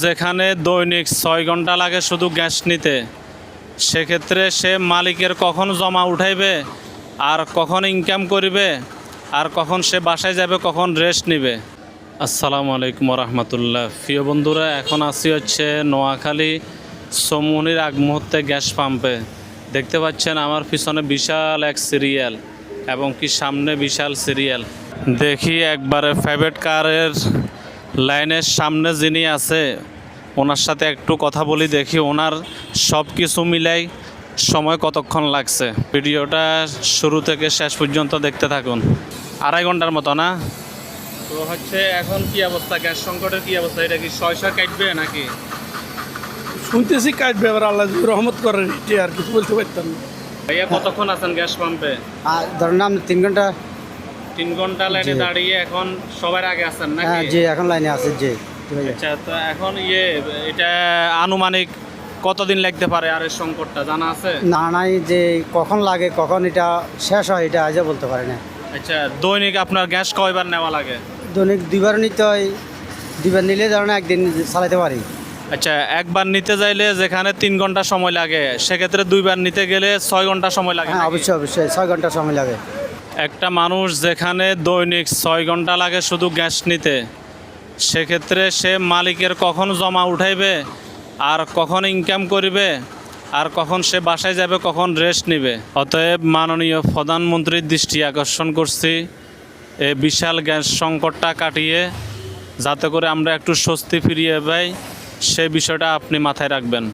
যেখানে দৈনিক 6 ঘন্টা লাগে শুধু গ্যাস নিতে, সেক্ষেত্রে সে মালিকের কখন জমা উঠাইবে, আর কখন ইনকাম করবে, আর কখন সে বাসায় যাবে, কখন রেস্ট নেবে। আসসালামু আলাইকুম রহমতুল্লাহ। প্রিয় বন্ধুরা, এখন আসি হচ্ছে নোয়াখালী সমুনির আগ মুহূর্তে গ্যাস পাম্পে। দেখতে পাচ্ছেন আমার পিছনে বিশাল এক সিরিয়াল এবং কি সামনে বিশাল সিরিয়াল। দেখি একবারে প্রাইভেট কারের লাইনের সামনে যিনি আছে ওনার সাথে একটু কথা বলি, দেখি ওনার সব কিছু মিলাই সময় কতক্ষণ লাগছে। ভিডিওটা শুরু থেকে শেষ পর্যন্ত দেখতে থাকুন। 2.5 ঘন্টার মতো না? তো হচ্ছে এখন কি অবস্থা, গ্যাস সংকটের কি অবস্থা? এটা কি 600 কাটবে নাকি? শুনতেছি কাটবে, এবার আল্লাহ যদি রহমত করেন এটি আর কিছু বলতে পারতাম না। ভাইয়া কতক্ষণ আছেন গ্যাস পাম্পে? ধরুন আপনি 3 ঘন্টা। 3 ঘন্টা লাইনে দাঁড়িয়ে এখন সবার আগে আছেন নাকি? হ্যাঁ জি, এখন লাইনে আছে জি। আচ্ছা, তো এখন এটা আনুমানিক কতদিন লাগতে পারে আর এই সংকটটা জানা আছে? না নাই যে কখন লাগে কখন এটা শেষ হয় এটা আজও বলতে পারি না। আচ্ছা, দৈনিক আপনার গ্যাস কয়বার নেওয়া লাগে? দৈনিক 2বার নিতে হয়, 2বার নিলে ধরুন একদিন চালাতে পারি। আচ্ছা, একবার নিতে যাইলে যেখানে 3 ঘন্টা সময় লাগে, সেক্ষেত্রে 2বার নিতে গেলে 6 ঘন্টা সময় লাগে হ্যাঁ নাকি? অবশ্যই অবশ্যই 6 ঘন্টা সময় লাগে। একটা মানুষ যেখানে দৈনিক 6 ঘন্টা লাগে শুধু গ্যাস নিতে, সেক্ষেত্রে সে মালিকের কখন জমা উঠাইবে, আর কখন ইনকাম করবে, আর কখন সে বাসায় যাবে, কখন রেস্ট নেবে। অতএব মাননীয় প্রধানমন্ত্রীর দৃষ্টি আকর্ষণ করছি এই বিশাল গ্যাস সংকটটা কাটিয়ে যাতে করে আমরা একটু স্বস্তি ফিরিয়ে পাই, সেই বিষয়টা আপনি মাথায় রাখবেন।